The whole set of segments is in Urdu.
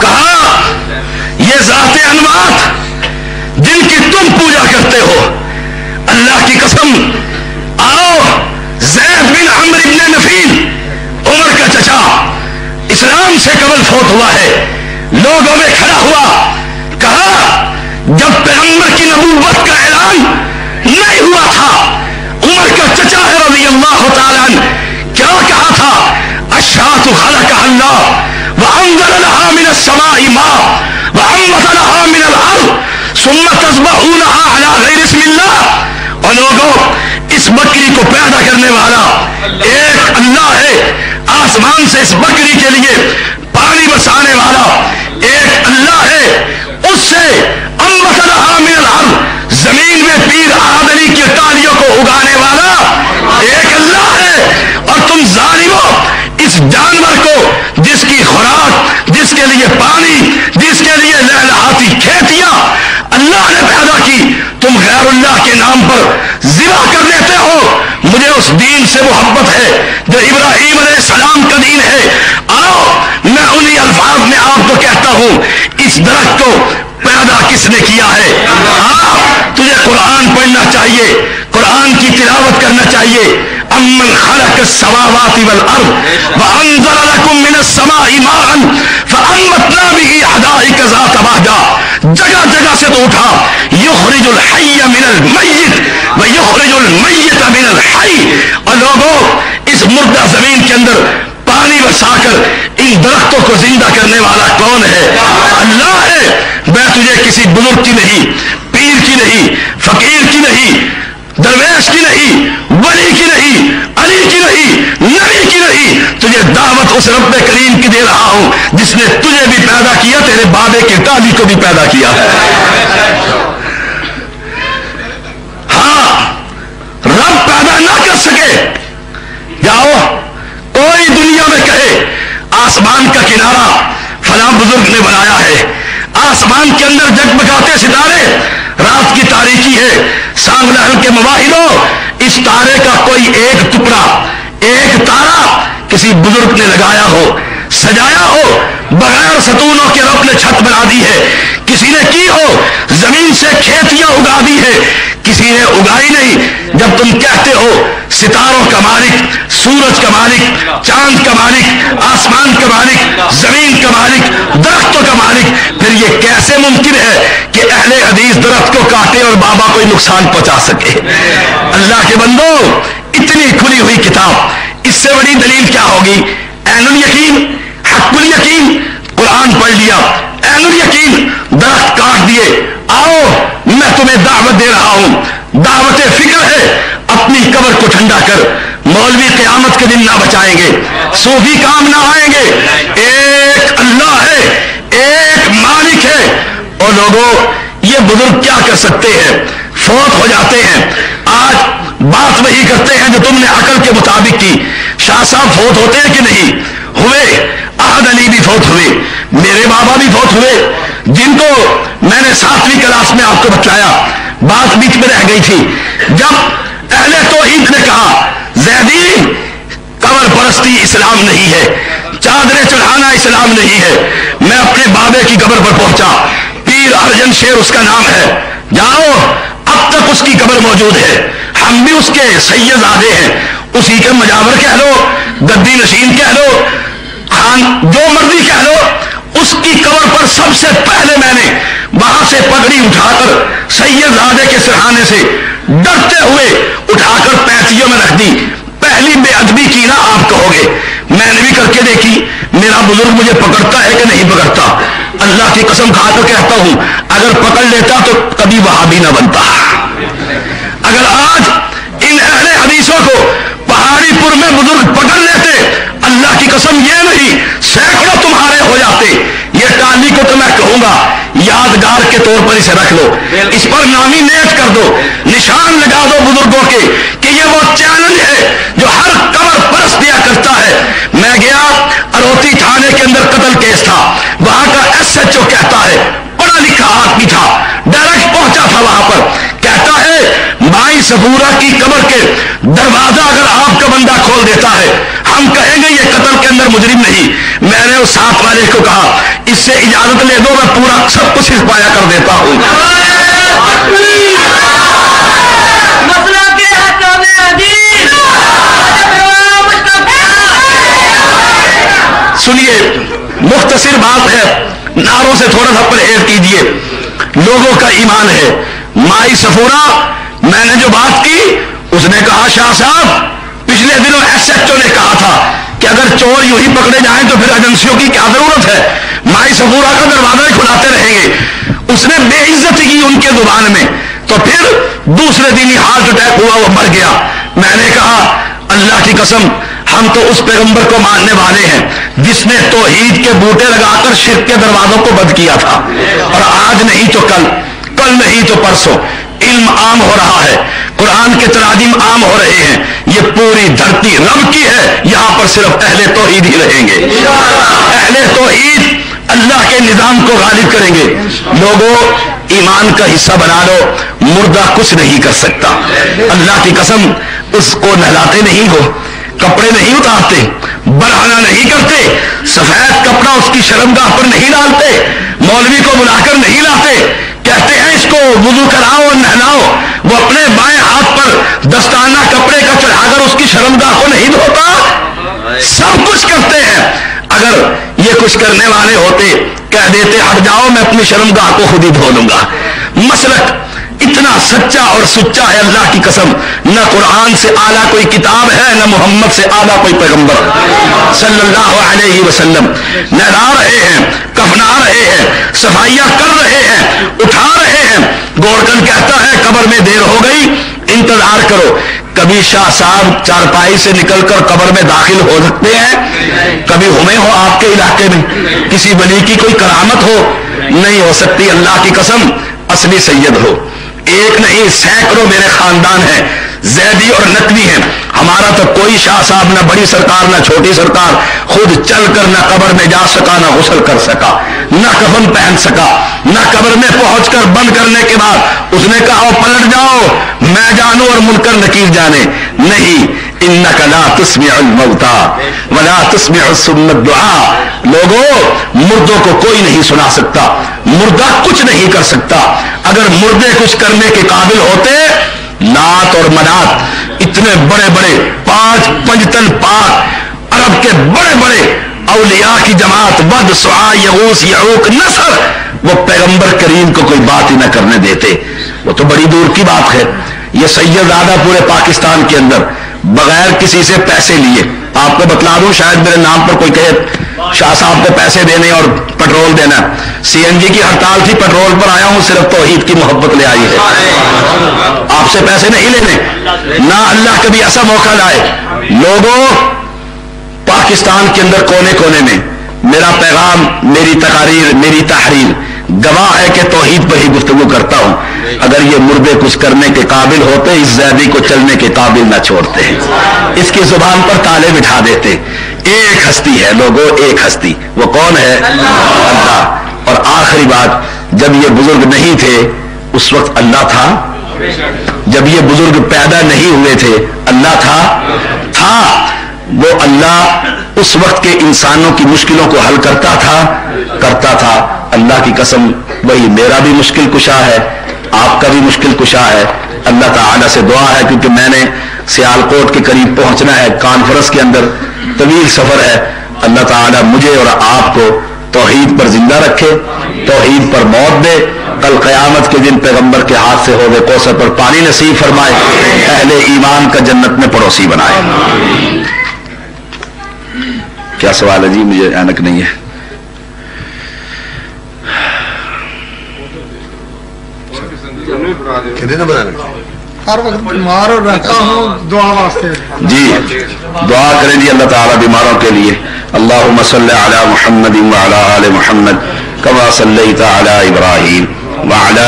کہا یہ ذات انوات جن کی تم پوجا کرتے ہو، اللہ کی قسم آؤ زید بن عمرو بن نفیل عمر کا چچا اسلام سے قبل فوت ہوا ہے، لوگوں میں کھڑا ہوا، کہا جب پیغمبر کی نبوت کا اعلان نہیں ہوا تھا عمر کا چچا ہے رضی اللہ تعالیٰ عنہ کیا کہا تھا؟ الشاۃ خلقها اللہ وانزل لها من السماء ماء وانبت لها من الارض ثم تذبحونها على غیر اسم اللہ۔ اور لوگوں اس بکری کو پیدا کرنے والا ایک اللہ ہے، آسمان سے اس بکری کے لیے پانی برسانے والا ایک اللہ ہے، اس سے انبت لها من الارض زمین میں پیر احد علی کی ٹالیوں کو اگانے والا ایک اللہ ہے، اور تم ظالموں اس جانور کو جس کی خوراک، جس کے لیے پانی، جس کے لیے لہلہاتی کھیتیاں اللہ نے پیدا کی، تم غیر اللہ کے نام پر ذبح کر دیتے ہو۔ مجھے اس دین سے محبت ہے جو ابراہیم علیہ السلام کا دین ہے۔ آؤ میں انہی الفاظ میں آپ کو کہتا ہوں اس درخت کو پیدا کس نے کیا ہے؟ تجھے قرآن پڑھنا چاہیے، قرآن کی تلاوت کرنا چاہیے۔ امن خلق السماوات والارض وانزل لكم من السماء ماء فانبتنا به حدائق ذات بہجہ، جگہ جگہ سے تو اٹھا، یخرج الحی من المیت ویخرج المیت من الحی۔ اور لوگوں اس مردہ زمین کے اندر پانی برسا کر ان درختوں کو زندہ کرنے والا کون ہے؟ اللہ ہے۔ میں تجھے کسی بزرگ کی نہیں، پیر کی نہیں، فقیر کی نہیں، درویش کی نہیں، ولی کی نہیں، علی کی نہیں، نبی کی نہیں، تجھے دعوت اس رب کریم کی دے رہا ہوں جس نے تجھے بھی پیدا کیا، تیرے بابے کی ٹالی کو بھی پیدا کیا ہے۔ ہاں رب پیدا نہ کر سکے، جاؤ کوئی دنیا میں کہے آسمان کا کنارہ فلاں بزرگ نے بنایا ہے، آسمان کے اندر جگمگاتے ستارے، رات کی تاریکی ہے، سانگ لہر کے مواہدوں، اس تارے کا کوئی ایک ٹکڑا، ایک تارا کسی بزرگ نے لگایا ہو، سجایا ہو، بغیر ستونوں کے رب نے چھت بنا دی ہے، کسی نے کی ہو، زمین سے کھیتیاں اگا دی ہے، کسی نے اگائی نہیں۔ جب تم کہتے ہو ستاروں کا مالک، سورج کا مالک، چاند کا مالک، آسمان کا مالک، زمین کا مالک، درختوں کا مالک، پھر یہ کیسے ممکن ہے کہ اہل حدیث درخت کو کاٹے اور بابا کوئی نقصان پہنچا سکے؟ اللہ کے بندو، اتنی کھلی ہوئی کتاب، اس سے بڑی دلیل کیا ہوگی؟ عین الیقین، حق الیقین، قرآن پڑھ لیا، عین الیقین، درخت کاٹ دیے۔ آؤ میں تمہیں دعوت دے رہا ہوں، دعوت فکر ہے، اپنی قبر کو ٹھنڈا کر، مولوی قیامت کے دن نہ بچائیں گے، صوفی کام نہ آئیں گے، ایک اللہ ہے، ایک مالک ہے۔ اور لوگوں یہ بزرگ کیا کر سکتے ہیں؟ فوت ہو جاتے ہیں، آج بات وہی کرتے ہیں جو تم نے عقل کے مطابق کی۔ شاہ صاحب فوت ہوتے ہیں کہ نہیں ہوئے؟ احد علی بھی فوت ہوئے، میرے بابا بھی فوت ہوئے، جن کو میں نے 7ویں کلاس میں آپ کو بتلایا، بات بیچ میں رہ گئی تھی جب اہل توحید نے کہا زیدی قبر پرستی اسلام نہیں ہے، چادریں چڑھانا اسلام نہیں ہے۔ میں اپنے بابے کی قبر پر پہنچا، پیر ارجن شیر اس کا نام ہے، جاؤ اب تک اس کی قبر موجود ہے، ہم بھی اس کے سید آدھے ہیں، اسی کے مجاور کہہ لو، گدی نشین کہہ لو، خان جو مرضی کہہ لو، اس کی قبر پر سب سے پہلے میں نے وہاں سے پگڑی اٹھا کر سید زادے کے سرہانے سے ڈرتے ہوئے اٹھا کر پینتیوں میں رکھ دی۔ پہلی بے ادبی کی نا آپ کہو گے، میں نے بھی کر کے دیکھی، میرا بزرگ مجھے پکڑتا ہے کہ نہیں پکڑتا؟ اللہ کی قسم کھا کر کہتا ہوں اگر پکڑ لیتا تو کبھی وہابی نہ بنتا۔ اگر آج ان اہل حدیثوں کو پہاڑی پور میں بزرگ پکڑ لیتے، اللہ کی قسم یہ نہیں سینکڑوں تمہارے ہو جاتے۔ یہ ٹالی کو تو میں کہوں گا یادگار کے طور پر اسے رکھ لو، اس پر نامینیٹ کر دو، نشان لگا دو بزرگوں کے کہ یہ وہ چیلنج ہے جو ہر قبر پرست دیا کرتا ہے۔ میں گیا اروتی تھانے کے اندر قتل کیس تھا، وہاں کا ایس ایچ او کہتا ہے، پڑھا لکھا آدمی تھا، ڈائریکٹ پہنچا تھا وہاں پر، کہتا ہے مائی صبورہ کی قبر کے دروازہ اگر آپ کا بندہ کھول دیتا ہے ہم کہیں گے یہ قتل کے اندر مجرم نہیں۔ میں نے اس ساتھ والے کو کہا اس سے اجازت لے دو، میں پورا سب کچھ پایا کر دیتا ہوں۔ سنیے، مختصر بات ہے، نعروں سے تھوڑا سا پرہیز کیجیے، لوگوں کا ایمان ہے۔ مائی صفورہ میں نے جو بات کی، اس نے کہا شاہ صاحب پچھلے دنوں ایس ایچ او نے کہا تھا کہ اگر چور یوں ہی پکڑے جائیں تو پھر ایجنسیوں کی کیا ضرورت ہے، مائی صفورہ کا دروازہ کھلاتے رہیں گے۔ اس نے بے عزتی کی ان کے زبان میں، تو پھر دوسرے دن ہی ہارٹ اٹیک ہوا، وہ مر گیا۔ میں نے کہا اللہ کی قسم ہم تو اس پیغمبر کو ماننے والے ہیں جس نے توحید کے بوٹے لگا کر شرک کے دروازوں کو بند کیا تھا، اور آج نہیں تو کل، کل نہیں تو پرسوں علم عام ہو رہا ہے، قرآن کے تراجم عام ہو رہے ہیں۔ یہ پوری دھرتی رب کی ہے، یہاں پر صرف اہل توحید ہی رہیں گے، اہل توحید اللہ کے نظام کو غالب کریں گے۔ لوگوں ایمان کا حصہ بنا لو، مردہ کچھ نہیں کر سکتا۔ اللہ کی قسم اس کو نہلاتے نہیں ہو، کپڑے نہیں اتارتے، برہنہ نہیں کرتے، سفید کپڑا اس کی شرمگاہ پر نہیں ڈالتے، مولوی کو بلا کر نہیں لاتے، کہتے ہیں اس کو وضو کراؤ اور نہلاؤ، وہ اپنے بائیں ہاتھ پر دستانہ کپڑے کا چڑھا کر اس کی شرمگاہ کو نہیں دھوتا، سب کچھ کرتے ہیں۔ اگر یہ کچھ کرنے والے ہوتے کہہ دیتے ہٹ جاؤ میں اپنی شرمگاہ کو خود ہی دھو لوں گا۔ مسلک اتنا سچا اور سچا ہے اللہ کی قسم، نہ قرآن سے اعلیٰ کوئی کتاب ہے، نہ محمد سے اعلیٰ کوئی پیغمبر صلی اللہ علیہ وسلم۔ نہلا رہے ہیں، کفنا رہے ہیں، صفائیاں کر رہے ہیں، اٹھا رہے ہیں۔ گورکن کہتا ہے قبر میں دیر ہو گئی، انتظار کرو۔ کبھی شاہ صاحب چارپائی سے نکل کر قبر میں داخل ہو سکتے ہیں؟ کبھی ہوئے ہو آپ کے علاقے میں کسی ولی کی کوئی کرامت ہو؟ نہیں ہو سکتی۔ اللہ کی قسم اصلی سید ہو، ایک نہیں سینکڑوں میرے خاندان ہیں، زیدی اور نقوی ہیں۔ ہمارا تو کوئی شاہ صاحب نہ بڑی سرکار نہ چھوٹی سرکار خود چل کر نہ قبر میں جا سکا، نہ غسل کر سکا، نہ کفن پہن سکا، نہ قبر میں پہنچ کر بند کرنے کے بعد اس نے کہا پلٹ جاؤ میں جانوں اور منکر نکیر جانے۔ نہیں، انک لا تسمع الموتى ولا تسمع الصم الدعاء۔ لوگوں مردوں کو کوئی نہیں سنا سکتا، مردہ کچھ نہیں کر سکتا۔ اگر مردے کچھ کرنے کے قابل ہوتے، لات اور منات اتنے بڑے بڑے 5 پنجتن پاک عرب کے بڑے بڑے اولیاء کی جماعت ود سعا یغوث یعوق نصر، وہ پیغمبر کریم کو کوئی بات ہی نہ کرنے دیتے۔ وہ تو بڑی دور کی بات ہے۔ یہ سید زادہ پورے پاکستان کے اندر بغیر کسی سے پیسے لیے، آپ کو بتلا دوں شاید میرے نام پر کوئی کہے شاہ صاحب کو پیسے دینے اور پیٹرول دینا، سی این جی کی ہڑتال تھی، پیٹرول پر آیا ہوں، صرف توحید کی محبت لے آئی ہے، آپ سے پیسے نہیں لینے، نہ اللہ کبھی ایسا موقع لائے۔ لوگوں پاکستان کے اندر کونے کونے میں میرا پیغام، میری تقاریر، میری تحریر گواہ ہے کہ توحید پر ہی گفتگو کرتا ہوں۔ اگر یہ مردے کچھ کرنے کے قابل ہوتے اس زیدی کو چلنے کے قابل نہ چھوڑتے ہیں، اس کی زبان پر تالے بٹھا دیتے۔ ایک ہستی ہے لوگوں، ایک ہستی، وہ کون ہے؟ اللہ۔ اور آخری بات، جب یہ بزرگ نہیں تھے اس وقت اللہ تھا، جب یہ بزرگ پیدا نہیں ہوئے تھے اللہ تھا۔ وہ اللہ اس وقت کے انسانوں کی مشکلوں کو حل کرتا تھا۔ اللہ کی قسم وہی میرا بھی مشکل کشا ہے، آپ کا بھی مشکل کشا ہے۔ اللہ تعالیٰ سے دعا ہے، کیونکہ میں نے سیالکوٹ کے قریب پہنچنا ہے، کانفرنس کے اندر طویل سفر ہے۔ اللہ تعالیٰ مجھے اور آپ کو توحید پر زندہ رکھے، توحید پر موت دے، کل قیامت کے دن پیغمبر کے ہاتھ سے ہوئے کوثر پر پانی نصیب فرمائے، اہل ایمان کا جنت میں پڑوسی بنائے۔ کیا سوال ہے جی؟ مجھے اینک نہیں ہے۔ ہر وقت بیمار رہتا ہوں، دعا واسطے جی دعا کریں جی اللہ تعالیٰ بیماروں کے لیے۔ اللہم صلی علی محمد وعلی آل محمد کما صلیت علی ابراہیم وعلی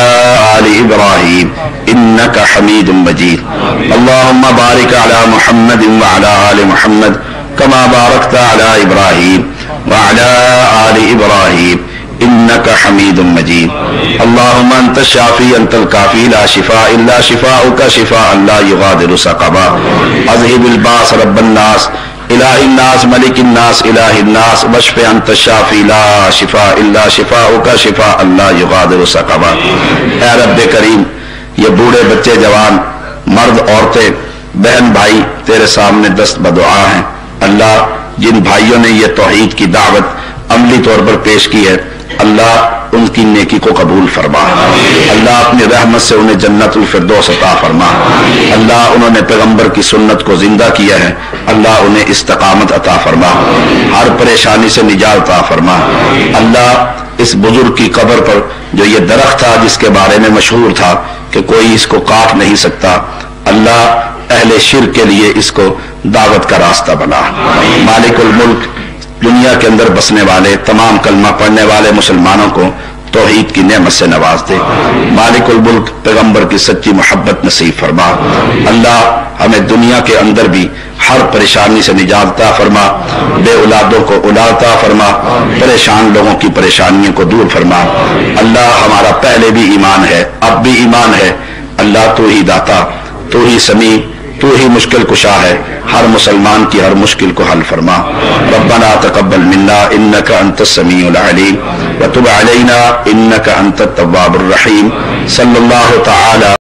آل ابراہیم انک حمید مجید۔ اللہم بارک علی محمد وعلی آل محمد کما بارکت علی ابراہیم وعلی آل ابراہیم انک حمید مجید۔ اللہم انت الشافی انت الکافی لا شفاء الا شفاؤک شفاء لا یغادر سقما۔ اذہب الباس رب الناس الہ الناس ملک الناس الہ الناس واشف انت الشافی لا شفاء الا شفاؤک شفاء لا یغادر سقما۔ اے رب کریم، یہ بوڑھے بچے جوان مرد عورتیں بہن بھائی تیرے سامنے دست بدعا ہیں۔ اللہ جن بھائیوں نے یہ توحید کی دعوت عملی طور پر پیش کی ہے، اللہ ان کی نیکی کو قبول فرما۔ اللہ اپنی رحمت سے انہیں جنت الفردوس عطا فرما۔ اللہ انہوں نے پیغمبر کی سنت کو زندہ کیا ہے، اللہ انہیں استقامت عطا فرما، ہر پریشانی سے نجات عطا فرما۔ اللہ اس بزرگ کی قبر پر جو یہ درخت تھا جس کے بارے میں مشہور تھا کہ کوئی اس کو کاٹ نہیں سکتا، اللہ اہل شرک کے لیے اس کو دعوت کا راستہ بنا۔ مالک الملک، دنیا کے اندر بسنے والے تمام کلمہ پڑھنے والے مسلمانوں کو توحید کی نعمت سے نواز دے۔ مالک الملک، پیغمبر کی سچی محبت نصیب فرما۔ اللہ ہمیں دنیا کے اندر بھی ہر پریشانی سے نجات عطا فرما، بے اولادوں کو اولاد عطا فرما، پریشان لوگوں کی پریشانیوں کو دور فرما۔ اللہ ہمارا پہلے بھی ایمان ہے، اب بھی ایمان ہے، اللہ تو ہی داتا، تو ہی سمیع، تو ہی مشکل کشا ہے، ہر مسلمان کی ہر مشکل کو حل فرما۔ ربنا تقبل منا انك انت السميع العليم وتب علينا انك انت التواب الرحيم۔ صلی اللہ تعالی